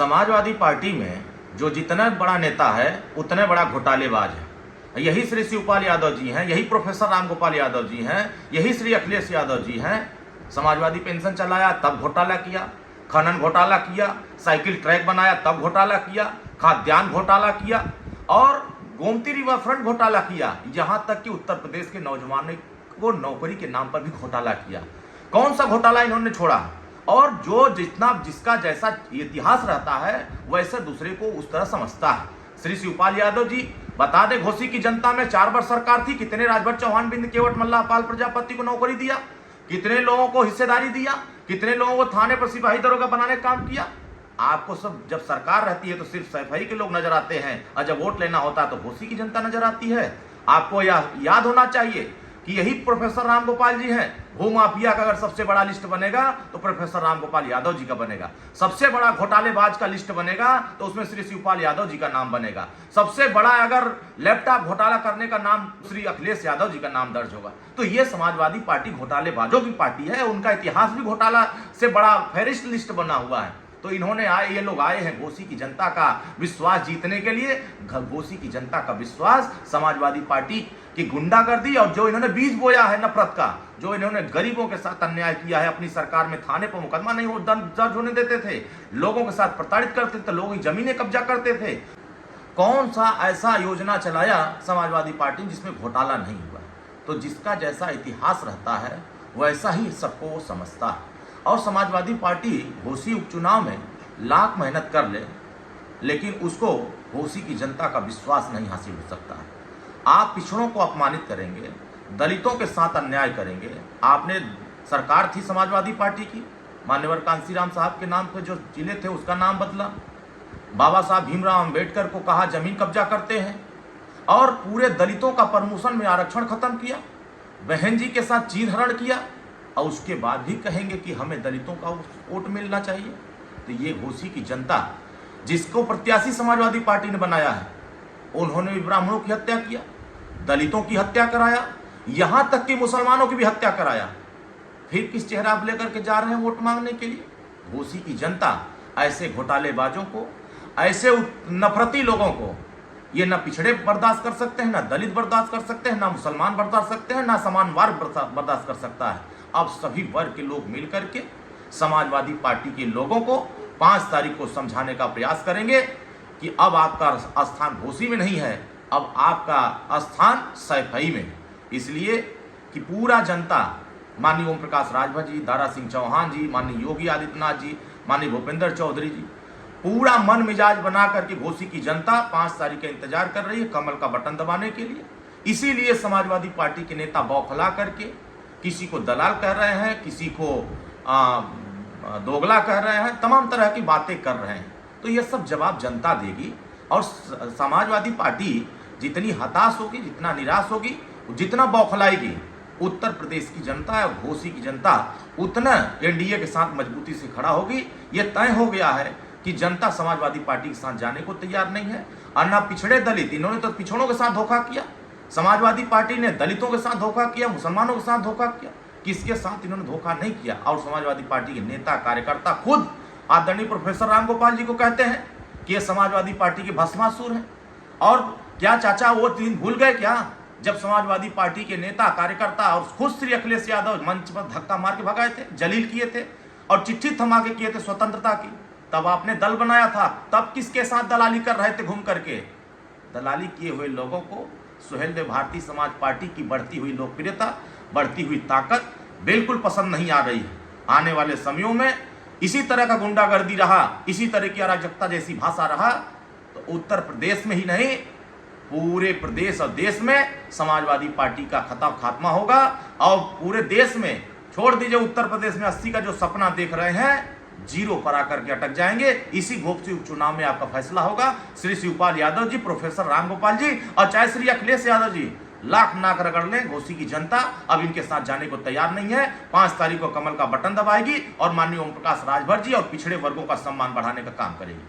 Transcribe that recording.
Samajwadi party में जो जितना बड़ा नेता है उतने बड़ा घोटालेबाज है। यही श्री शिवपाल यादव जी हैं, यही प्रोफेसर रामगोपाल यादव जी हैं, यही श्री अखिलेश यादव जी हैं। समाजवादी पेंशन चलाया तब घोटाला किया, खनन घोटाला किया, साइकिल ट्रैक बनाया तब घोटाला किया, खाद्यान्न घोटाला किया और गोमती रिवर फ्रंट घोटाला किया। यहां तक कि उत्तर प्रदेश के नौजवानों को नौकरी के नाम पर भी घोटाला किया। कौन सा घोटाला इन्होंने छोड़ा? और जो जिसका जैसा इतिहास रहता है वैसे दूसरे को उस तरह समझता है। श्री शिवपाल यादव जी बता दे, घोसी की जनता में 4 वर्ष सरकार थी, कितने राजभर चौहान, बिंद केवट, मल्लाह पाल प्रजापति को नौकरी दिया, कितने लोगों को हिस्सेदारी दिया, कितने लोगों को थाने पर सिपाही दरोगा बनाने का काम किया। आपको सब जब सरकार रहती है तो सिर्फ सफाई के लोग नजर आते हैं और जब वोट लेना होता है तो घोसी की जनता नजर आती है। आपको यह याद होना चाहिए कि यही प्रोफेसर रामगोपाल जी हैं। भूमाफिया का अगर सबसे बड़ा लिस्ट बनेगा तो प्रोफेसर रामगोपाल यादव जी का बनेगा। सबसे बड़ा घोटालेबाज का लिस्ट बनेगा तो उसमें श्री शिवपाल यादव जी का नाम बनेगा। सबसे बड़ा अगर लैपटॉप घोटाला करने का नाम श्री अखिलेश यादव जी का नाम दर्ज होगा। तो ये समाजवादी पार्टी घोटालेबाजों की पार्टी है। उनका इतिहास भी घोटाला से बड़ा फेरिस्ट लिस्ट बना हुआ है। तो इन्होंने ये लोग आए हैं घोसी की जनता का विश्वास जीतने के लिए। घोसी की जनता का विश्वास समाजवादी पार्टी की गुंडागर्दी और जो इन्होंने बीज बोया है नफरत का, जो इन्होंने गरीबों के साथ अन्याय किया है, अपनी सरकार में थाने पर मुकदमा नहीं दर्ज होने देते थे, लोगों के साथ प्रताड़ित करते थे, लोगों की जमीनें कब्जा करते थे। कौन सा ऐसा योजना चलाया समाजवादी पार्टी जिसमें घोटाला नहीं हुआ? तो जिसका जैसा इतिहास रहता है वैसा ही सबको वो समझता है। और समाजवादी पार्टी घोसी उपचुनाव में लाख मेहनत कर ले लेकिन उसको घोसी की जनता का विश्वास नहीं हासिल हो सकता है। आप पिछड़ों को अपमानित करेंगे, दलितों के साथ अन्याय करेंगे। आपने सरकार थी समाजवादी पार्टी की, मान्यवर कांसीराम साहब के नाम पे जो जिले थे उसका नाम बदला, बाबा साहब भीमराव अंबेडकर को कहा जमीन कब्जा करते हैं और पूरे दलितों का प्रमोशन में आरक्षण खत्म किया, बहन जी के साथ चीर हरण किया और उसके बाद भी कहेंगे कि हमें दलितों का वोट मिलना चाहिए। तो ये घोसी की जनता जिसको प्रत्याशी समाजवादी पार्टी ने बनाया है, उन्होंने भी ब्राह्मणों की हत्या किया, दलितों की हत्या कराया, यहां तक कि मुसलमानों की भी हत्या कराया। फिर किस चेहरा आप लेकर के जा रहे हैं वोट मांगने के लिए? घोसी की जनता ऐसे घोटालेबाजों को, ऐसे नफरती लोगों को ये ना पिछड़े बर्दाश्त कर सकते हैं, ना दलित बर्दाश्त कर सकते हैं, ना मुसलमान बर्दाश्त कर सकते हैं, ना समान वर्ग बर्दाश्त कर सकता है। अब सभी वर्ग के लोग मिलकर के समाजवादी पार्टी के लोगों को 5 तारीख को समझाने का प्रयास करेंगे कि अब आपका स्थान घोसी में नहीं है, अब आपका स्थान सैफई में। इसलिए कि पूरा जनता, माननीय ओम प्रकाश राजभर जी, दारा सिंह चौहान जी, माननीय योगी आदित्यनाथ जी, माननीय भूपेंद्र चौधरी जी, पूरा मन मिजाज बना करके घोसी की जनता 5 तारीख का इंतजार कर रही है कमल का बटन दबाने के लिए। इसीलिए समाजवादी पार्टी के नेता बौखला करके किसी को दलाल कह रहे हैं, किसी को दोगला कह रहे हैं, तमाम तरह की बातें कर रहे हैं। तो ये सब जवाब जनता देगी। और समाजवादी पार्टी जितनी हताश होगी, जितना निराश होगी, जितना बौखलाएगी, उत्तर प्रदेश की जनता और घोसी की जनता उतना एनडीए के साथ मजबूती से खड़ा होगी। ये तय हो गया है कि जनता समाजवादी पार्टी के साथ जाने को तैयार नहीं है। और ना पिछड़े दलित, इन्होंने तो पिछड़ों के साथ धोखा किया, समाजवादी पार्टी ने दलितों के साथ धोखा किया, मुसलमानों के साथ धोखा किया, किसके साथ इन्होंने धोखा नहीं किया। और समाजवादी पार्टी के नेता कार्यकर्ता खुद आदरणीय प्रोफेसर रामगोपाल जी को कहते हैं कि ये समाजवादी पार्टी के भस्मासुर हैं। और क्या चाचा वो दिन भूल गए क्या जब समाजवादी पार्टी के नेता कार्यकर्ता और खुद श्री अखिलेश यादव मंच पर धक्का मार के भगाए थे, जलील किए थे और चिट्ठी थमा के किए थे स्वतंत्रता की? तब आपने दल बनाया था, तब किसके साथ दलाली कर रहे थे घूम करके? दलाली किए हुए लोगों को सुहेलदेव भारतीय समाज पार्टी की बढ़ती हुई लोकप्रियता, बढ़ती हुई ताकत बिल्कुल पसंद नहीं आ रही है। आने वाले समयों में इसी तरह का गुंडागर्दी रहा, इसी तरह की अराजकता जैसी भाषा रहा तो उत्तर प्रदेश में ही नहीं पूरे प्रदेश और देश में समाजवादी पार्टी का खात्मा होगा। और पूरे देश में, छोड़ दीजिए उत्तर प्रदेश में 80 का जो सपना देख रहे हैं, 0 पर आकर के अटक जाएंगे। इसी घोसी उपचुनाव में आपका फैसला होगा। श्री शिवपाल यादव जी, प्रोफेसर रामगोपाल जी और चाहे श्री अखिलेश यादव जी लाख नाक रगड़ लें, घोसी की जनता अब इनके साथ जाने को तैयार नहीं है। 5 तारीख को कमल का बटन दबाएगी और माननीय ओम प्रकाश राजभर जी और पिछड़े वर्गों का सम्मान बढ़ाने का काम करेगी।